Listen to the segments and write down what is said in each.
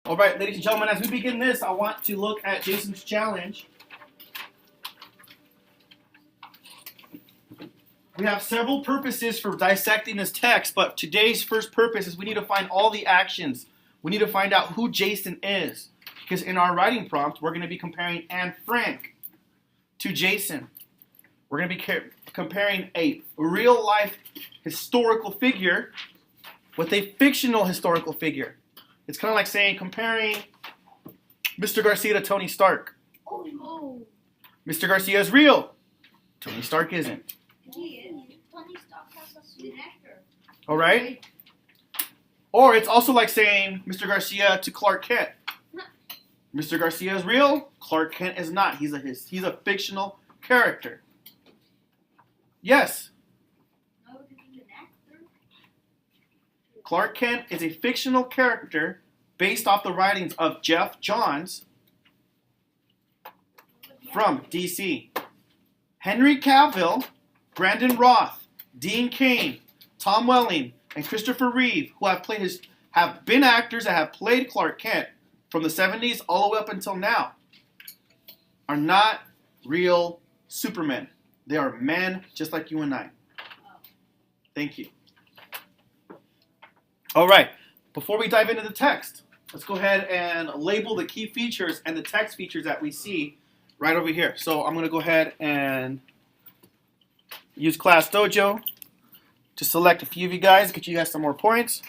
All right, ladies and gentlemen, as we begin this, I want to look at Jason's challenge. We have several purposes for dissecting this text, but today's first purpose is we need to find all the actions. We need to find out who Jason is. Because in our writing prompt, we're going to be comparing Anne Frank to Jason. We're going to be comparing a real-life historical figure with a fictional historical figure. It's kind of like saying comparing Mr. Garcia to Tony Stark. Oh, no. Mr. Garcia is real. Tony Stark isn't. He is. Tony Stark has a good actor. All right? Or it's also like saying Mr. Garcia to Clark Kent. Mr. Garcia is real. Clark Kent is not. He's a fictional character. Yes. No, he's an actor. Clark Kent is a fictional character based off the writings of Jeff Johns from DC. Henry Cavill, Brandon Roth, Dean Cain, Tom Welling, and Christopher Reeve, who have been actors that have played Clark Kent from the 70s all the way up until now, are not real Supermen. They are men just like you and I. Thank you. All right. Before we dive into the text, let's go ahead and label the key features and the text features that we see right over here. So I'm going to go ahead and use Class Dojo to select a few of you guys, get you guys some more points.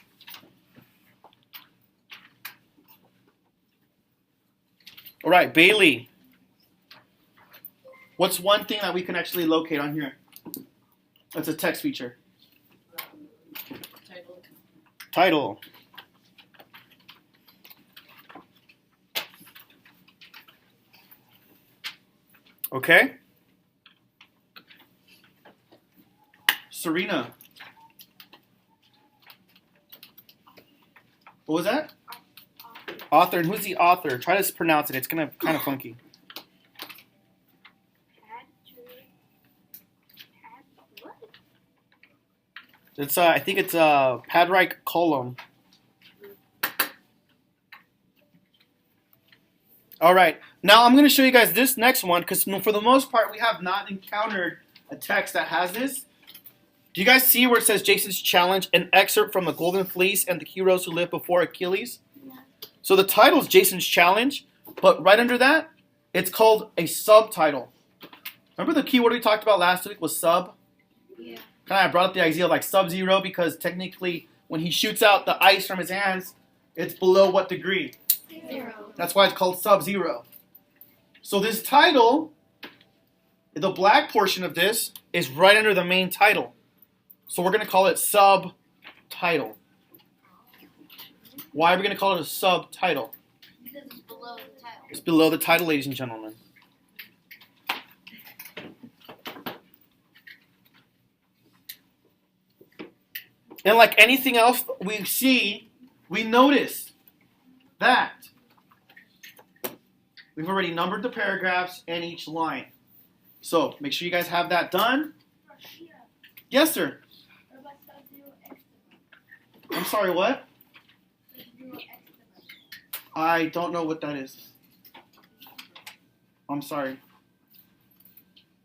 All right, Bailey. What's one thing that we can actually locate on here? That's a text feature. Title. Okay. Serena. What was that? Author. And who's the author? Try to pronounce it. It's kind of funky. It's I think it's Padraig Colum. All right. Now I'm going to show you guys this next one because for the most part we have not encountered a text that has this. Do you guys see where it says Jason's challenge, an excerpt from the Golden Fleece and the heroes who lived before Achilles? Yeah. So the title is Jason's challenge, but right under that, it's called a subtitle. Remember the keyword we talked about last week was sub? Yeah. Kind of brought up the idea of like Sub-Zero because technically when he shoots out the ice from his hands, it's below what degree? 0. That's why it's called Sub-Zero. So this title, the black portion of this, is right under the main title. So we're going to call it subtitle. Why are we going to call it a subtitle? Because it's below the title. It's below the title, ladies and gentlemen. And like anything else we see, we notice that we've already numbered the paragraphs and each line. So make sure you guys have that done. Yes, sir. I'm sorry, what? I don't know what that is. I'm sorry.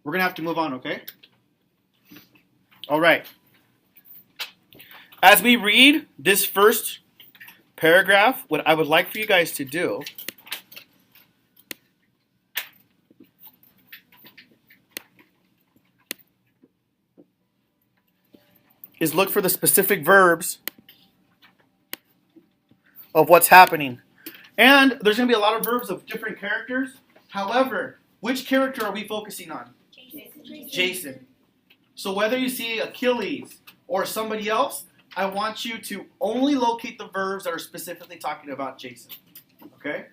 We're going to have to move on, okay? All right. As we read this first paragraph, what I would like for you guys to do is look for the specific verbs of what's happening. And there's going to be a lot of verbs of different characters. However, which character are we focusing on? Jason. So whether you see Achilles or somebody else, I want you to only locate the verbs that are specifically talking about Jason. Okay?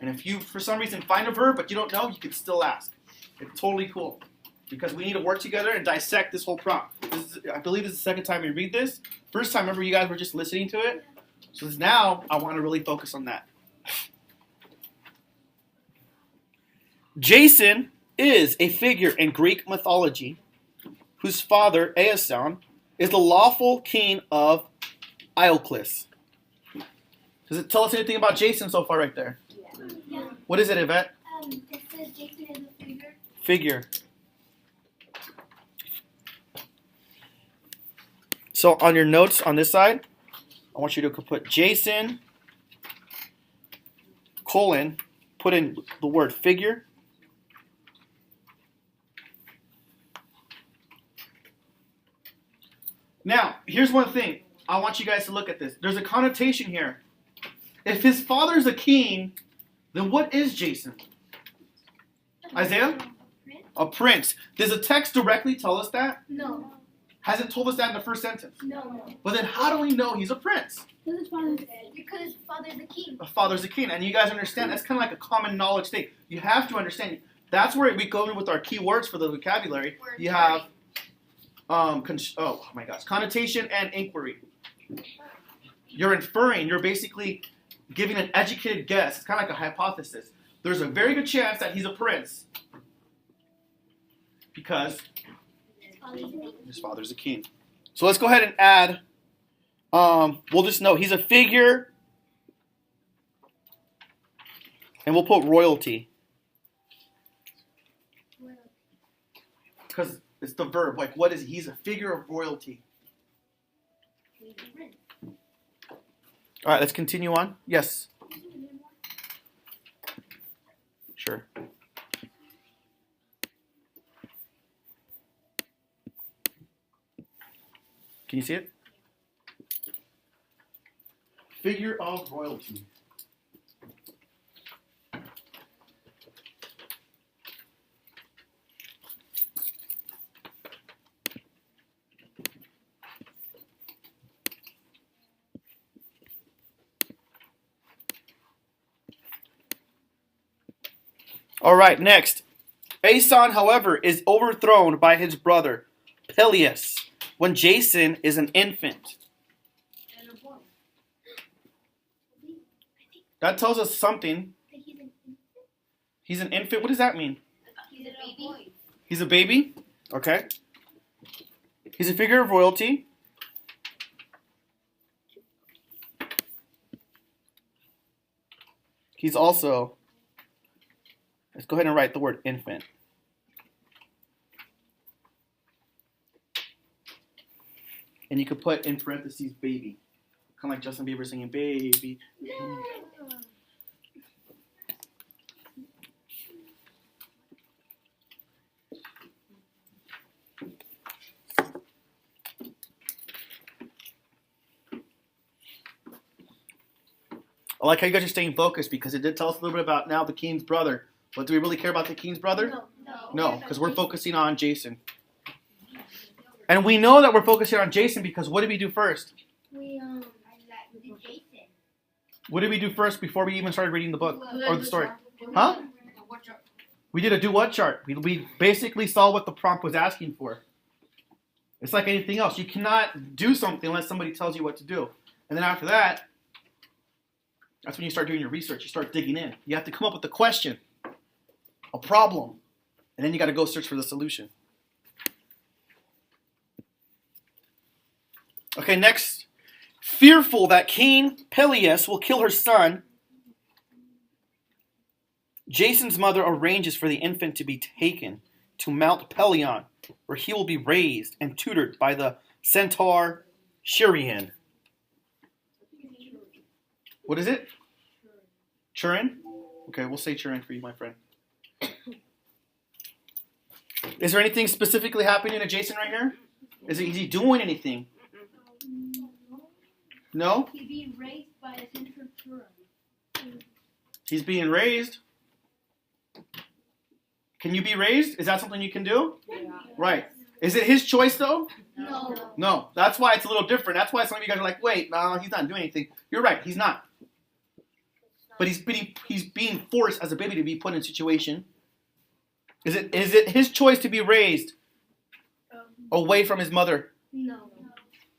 And if you, for some reason, find a verb but you don't know, you can still ask. It's totally cool. Because we need to work together and dissect this whole prompt. I believe this is the second time we read this. First time, remember, you guys were just listening to it. So now, I want to really focus on that. Jason is a figure in Greek mythology whose father, Aeson, is the lawful king of Iolcus. Does Does it tell us anything about Jason so far right there? Yeah. What is it, Yvette? It says Jason is a figure. Figure. So on your notes on this side, I want you to put Jason, colon, put in the word figure. Now, here's one thing. I want you guys to look at this. There's a connotation here. If his father's a king, then what is Jason? Isaiah? A prince. Does the text directly tell us that? No. Hasn't told us that in the first sentence. No. But then how do we know he's a prince? Because his father's a king. A father's a king. And you guys understand, that's kind of like a common knowledge thing. You have to understand. That's where we go in with our key words for the vocabulary. You have, connotation and inquiry. You're inferring. You're basically giving an educated guess. It's kind of like a hypothesis. There's a very good chance that he's a prince because his father's a king. So let's go ahead and add, we'll just know he's a figure, and we'll put royalty. Because it's the verb, like what is he? He's a figure of royalty. All right, let's continue on. Yes. Sure. Can you see it? Figure of royalty. All right, next. Aeson, however, is overthrown by his brother, Peleus, when Jason is an infant. That tells us something. He's an infant. What does that mean? He's a baby. He's a baby? Okay. He's a figure of royalty. He's also, let's go ahead and write the word infant. And you could put in parentheses baby. Kind of like Justin Bieber singing baby. I like how you guys are staying focused because it did tell us a little bit about now the king's brother. But do we really care about the king's brother? No, because we're focusing on Jason. And we know that we're focusing on Jason because what did we do first? We did Jason. What did we do first before we even started reading the book or the story? Huh? We did a do what chart. We basically saw what the prompt was asking for. It's like anything else. You cannot do something unless somebody tells you what to do. And then after that, that's when you start doing your research. You start digging in. You have to come up with a question, a problem, and then you got to go search for the solution. Okay, next. Fearful that King Peleus will kill her son, Jason's mother arranges for the infant to be taken to Mount Pelion, where he will be raised and tutored by the centaur Cheiron. What is it? Cheiron? Okay, we'll say Cheiron for you, my friend. Is there anything specifically happening to Jason right here? Is he doing anything? No? He's being raised by a centaur. He's being raised. Can you be raised? Is that something you can do? Yeah. Right. Is it his choice though? No. No. That's why it's a little different. That's why some of you guys are like, wait, no, he's not doing anything. You're right, he's not. But he's being forced as a baby to be put in a situation. Is it his choice to be raised away from his mother? No.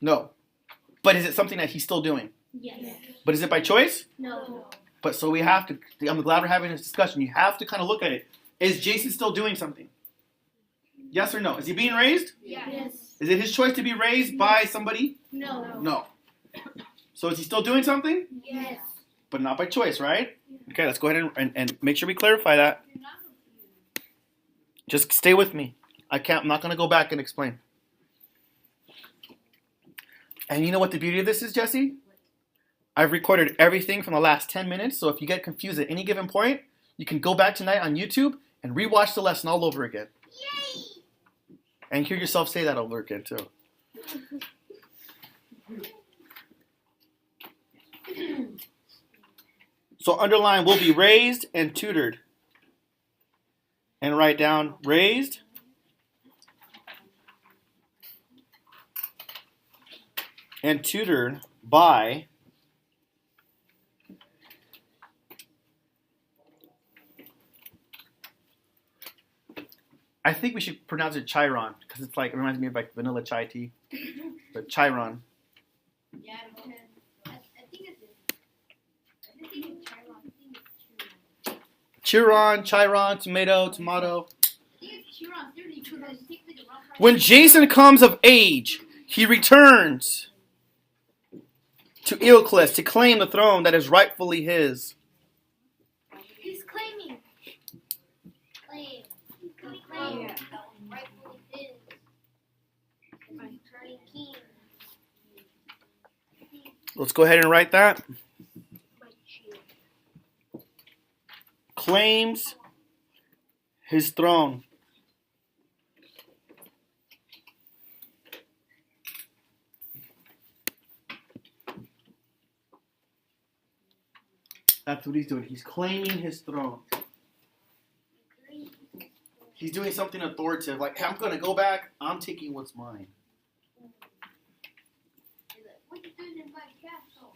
No. But is it something that he's still doing? Yes. But is it by choice? No. But so we have to, I'm glad we're having this discussion. You have to kind of look at it. Is Jason still doing something? Yes or no? Is he being raised? Yes. Is it his choice to be raised by somebody? No. No. So is he still doing something? Yes. but not by choice, right? Okay, let's go ahead and make sure we clarify that. You're not confused. Just stay with me. I'm not going to go back and explain. And you know what the beauty of this is, Jesse? I've recorded everything from the last 10 minutes, so if you get confused at any given point, you can go back tonight on YouTube and rewatch the lesson all over again. Yay! And hear yourself say that over again, too. So underline will be raised and tutored. And write down raised and tutored by I think we should pronounce it Chiron because it's like it reminds me of like vanilla chai tea. But Chiron. Yeah, because I think it's Chiron. I think it's Chiron. Chiron, tomato. I think it's Chiron 30 because it takes like a rough. When Jason comes of age, he returns to Eoclus to claim the throne that is rightfully his. He's claiming. Claim. Claim. Rightfully his. He's turning king. Let's go ahead and write that. Claims his throne. That's what he's doing. He's claiming his throne. He's doing something authoritative. Like, I'm going to go back. I'm taking what's mine. What you doing in my castle?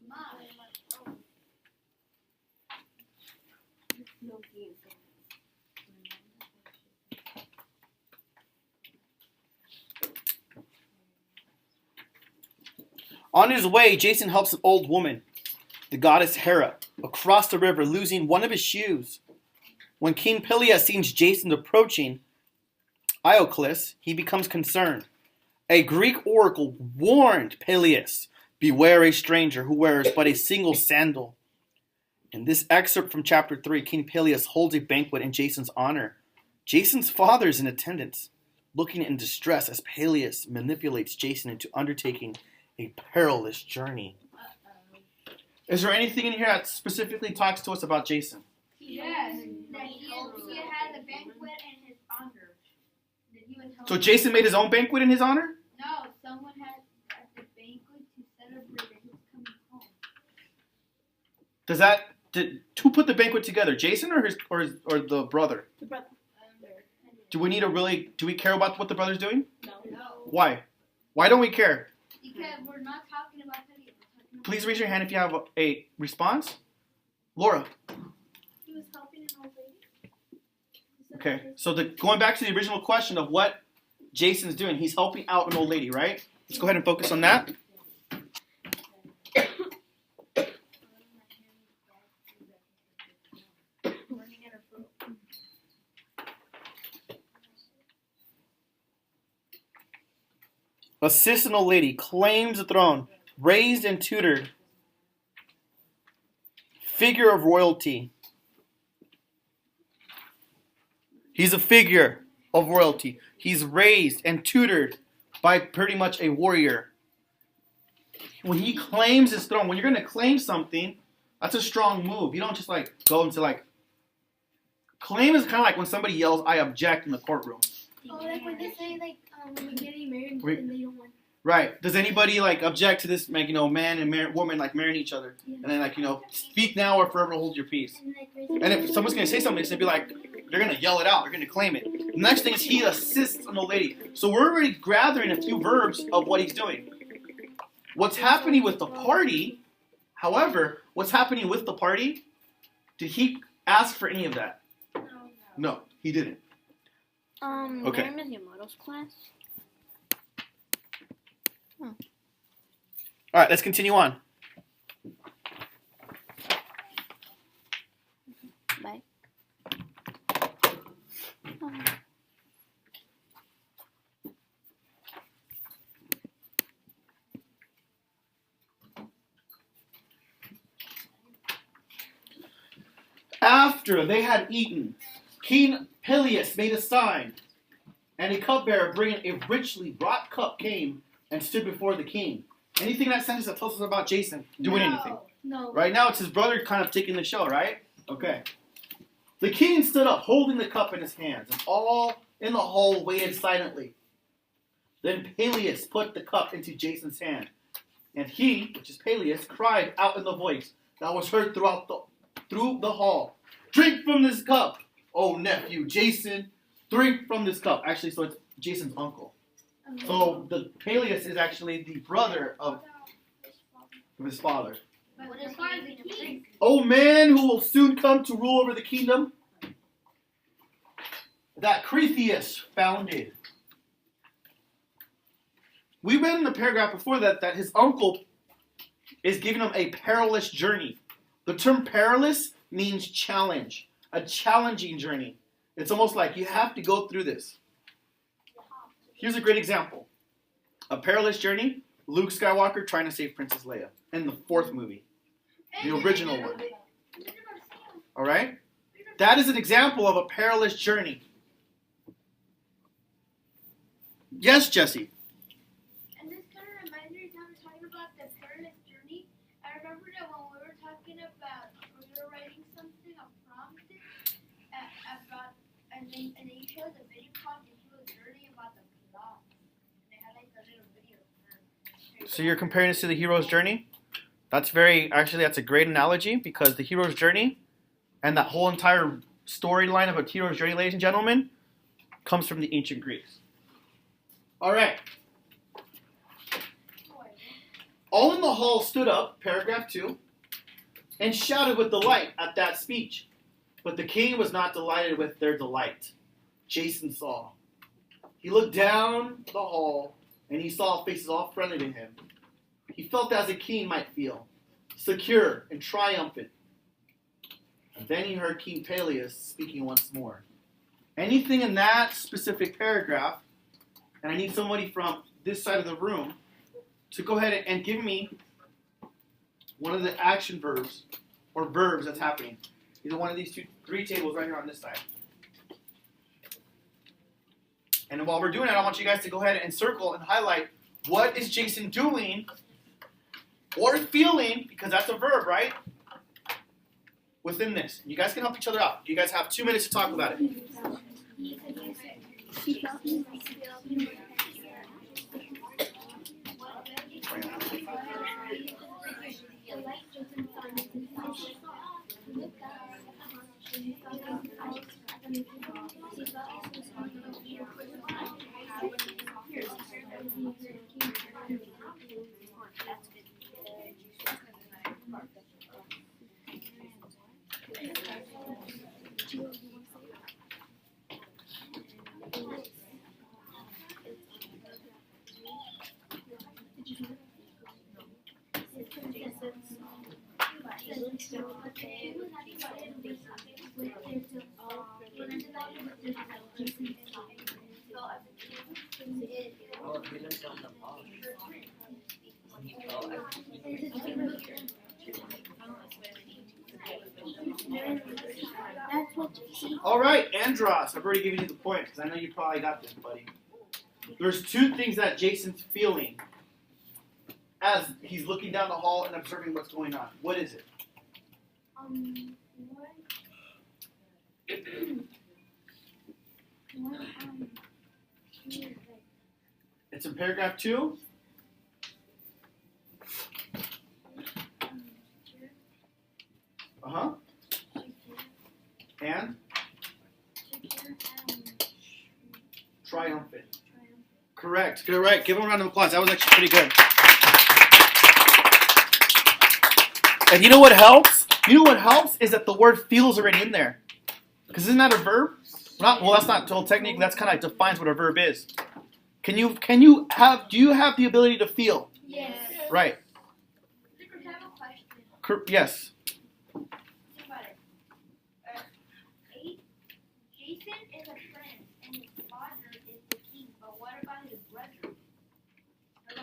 Mine. On his way, Jason helps an old woman, the goddess Hera, across the river, losing one of his shoes. When King Peleus sees Jason approaching Ioclus, he becomes concerned. A Greek oracle warned Peleus, "Beware a stranger who wears but a single sandal." In this excerpt from chapter 3, King Peleus holds a banquet in Jason's honor. Jason's father is in attendance, looking in distress as Peleus manipulates Jason into undertaking a perilous journey. Is there anything in here that specifically talks to us about Jason? Yes, that he had a banquet in his honor. That he would help So Jason made his own banquet in his honor? No, someone had at the banquet to celebrate that he was coming home. Who put the banquet together? Jason or the brother? The brother. Do we care about what the brother's doing? No. Why? Why don't we care? Because we're not talking about Teddy. Please raise your hand if you have a response. Laura. He was helping an old lady. Okay, so going back to the original question of what Jason's doing, he's helping out an old lady, right? Let's go ahead and focus on that. Assist an old lady, claims the throne, raised and tutored, figure of royalty. He's a figure of royalty. He's raised and tutored by pretty much a warrior. When he claims his throne, when you're going to claim something, that's a strong move. You don't just like go into like... Claim is kind of like when somebody yells, "I object" in the courtroom. Oh, like when they say like when we're getting married and they don't want. Right. Does anybody like object to this, like, man and woman like marrying each other? Yeah. And then speak now or forever hold your peace. And if someone's going to say something, it's going to be like, they're going to yell it out. They're going to claim it. The next thing is he assists an old lady. So we're already gathering a few verbs of what he's doing. What's happening with the party, however, what's happening with the party, did he ask for any of that? No, he didn't. Okay. Miriam is Yamato's class. All right, let's continue on. Bye. After they had eaten, King Peleus made a sign, and a cupbearer bringing a richly brought cup came and stood before the king. Anything in that sentence that tells us about Jason doing anything? No. Right now, it's his brother kind of taking the show, right? Okay. The king stood up, holding the cup in his hands, and all in the hall waited silently. Then Peleus put the cup into Jason's hand, and he, which is Peleus, cried out in the voice that was heard through the hall, "Drink from this cup, O nephew Jason, drink from this cup." Actually, so it's Jason's uncle. So the Peleus is actually the brother of his father. But as far as the king. O man who will soon come to rule over the kingdom that Cretheus founded. We read in the paragraph before that his uncle is giving him a perilous journey. The term perilous means challenge, a challenging journey. It's almost like you have to go through this. Here's a great example. A perilous journey, Luke Skywalker trying to save Princess Leia in the 4th movie. The original one. Alright? That is an example of a perilous journey. Yes, Jesse? And this kind of reminds me of time we're talking about the perilous journey. I remember that when we were talking about, we were writing something, a prompt, about, and they showed the video prompt, and he was learning about the plot. And they had like a little video. So you're comparing this to the hero's journey? That's a great analogy, because the hero's journey and that whole entire storyline of a hero's journey, ladies and gentlemen, comes from the ancient Greeks. All right. All in the hall stood up, paragraph 2, and shouted with delight at that speech. But the king was not delighted with their delight. Jason saw. He looked down the hall, and he saw faces all friendly to him. He felt as a king might feel, secure and triumphant. And then he heard King Peleus speaking once more. Anything in that specific paragraph, and I need somebody from this side of the room to go ahead and give me one of the action verbs or verbs that's happening. Either one of these 3 tables right here on this side. And while we're doing that, I want you guys to go ahead and circle and highlight what is Jason doing or feeling, because that's a verb, right? Within this. You guys can help each other out. You guys have 2 minutes to talk about it. All right, Andros, I've already given you the point because I know you probably got this, buddy. There's 2 things that Jason's feeling as he's looking down the hall and observing what's going on. What is it? It's in paragraph 2. Uh-huh. And? Triumphant. Correct. Good, right. Give him a round of applause. That was actually pretty good. And you know what helps? You know what helps is that the word feels already in there. Because isn't that a verb? Well, that's not total technique. That's kind of defines what a verb is. Do you have the ability to feel? Yes. Right. I have a question. Yes. Think about it. Jason is a prince, and his father is the king. But what about his brother?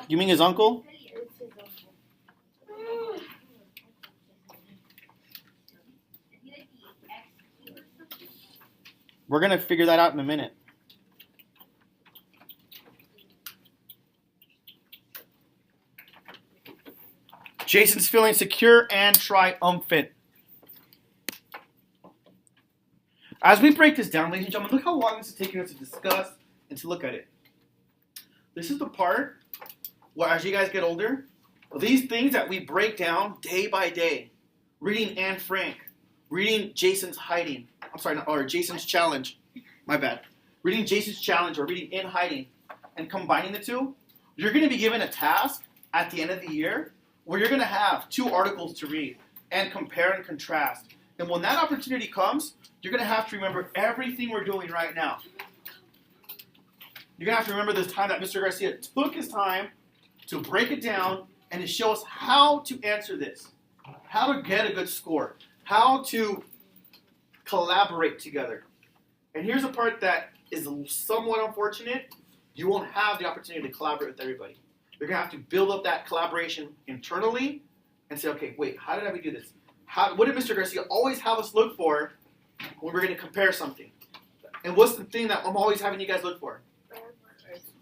You mean his uncle? It's his uncle. Is he like the We're going to figure that out in a minute. Jason's feeling secure and triumphant. As we break this down, ladies and gentlemen, look how long this is taking us to discuss and to look at it. This is the part where, as you guys get older, these things that we break down day by day, reading Anne Frank, reading Jason's Hiding, or Jason's Challenge, my bad, reading Jason's Challenge or reading In Hiding, and combining the two, you're going to be given a task at the end of the year where you're going to have 2 articles to read and compare and contrast. And when that opportunity comes, you're going to have to remember everything we're doing right now. You're going to have to remember this time that Mr. Garcia took his time to break it down and to show us how to answer this, how to get a good score, how to collaborate together. And here's a part that is somewhat unfortunate. You won't have the opportunity to collaborate with everybody. You're going to have to build up that collaboration internally and say, okay, wait, how did we do this? What did Mr. Garcia always have us look for when we're going to compare something? And what's the thing that I'm always having you guys look for?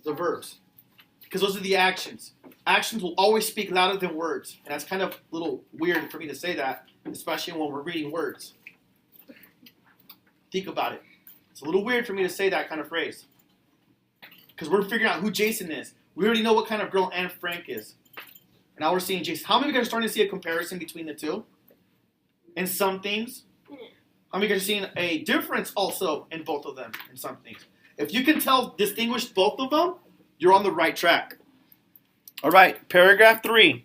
The verbs. Because those are the actions. Actions will always speak louder than words. And that's kind of a little weird for me to say that, especially when we're reading words. Think about it. It's a little weird for me to say that kind of phrase. Because we're figuring out who Jason is. We already know what kind of girl Anne Frank is. And now we're seeing Jason. How many of you guys are starting to see a comparison between the two? In some things? How many of you guys are seeing a difference also in both of them in some things? If you can distinguish both of them, you're on the right track. All right, paragraph 3.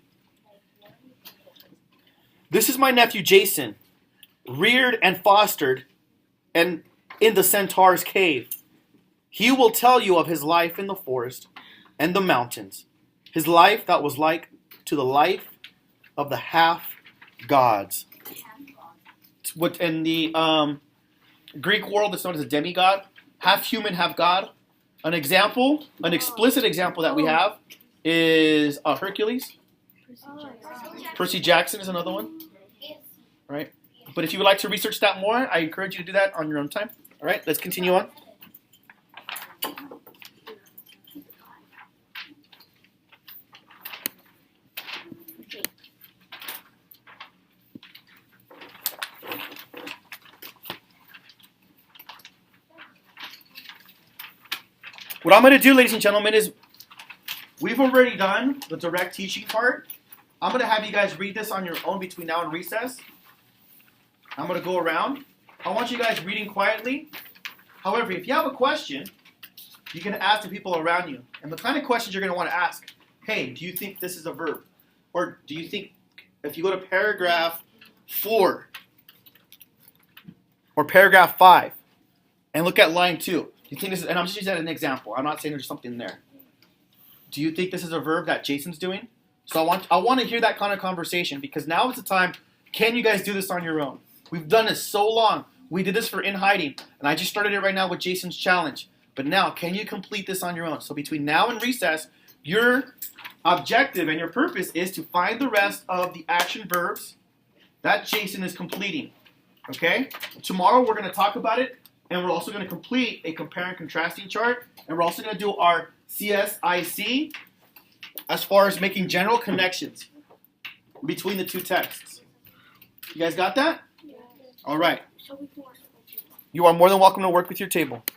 This is my nephew Jason, reared and fostered and in the centaur's cave. He will tell you of his life in the forest and the mountains, his life that was like to the life of the half-gods. What in the Greek world is known as a demigod, half human, half god. An example, an explicit example that we have is Hercules. Percy Jackson is another one, right? But if you would like to research that more, I encourage you to do that on your own time. All right, let's continue on. What I'm going to do, ladies and gentlemen, is we've already done the direct teaching part. I'm going to have you guys read this on your own between now and recess. I'm going to go around. I want you guys reading quietly. However, if you have a question, you can ask the people around you. And the kind of questions you're going to want to ask, hey, do you think this is a verb? Or do you think, if you go to paragraph 4 or paragraph 5 and look at line 2, you think this is, and I'm just using that as an example. I'm not saying there's something there. Do you think this is a verb that Jason's doing? So I want to hear that kind of conversation because now is the time. Can you guys do this on your own? We've done this so long. We did this for In Hiding, and I just started it right now with Jason's Challenge. But now, can you complete this on your own? So between now and recess, your objective and your purpose is to find the rest of the action verbs that Jason is completing. Okay? Tomorrow we're going to talk about it. And we're also going to complete a compare and contrasting chart. And we're also going to do our CSIC as far as making general connections between the two texts. You guys got that? Yeah. All right. You are more than welcome to work with your table.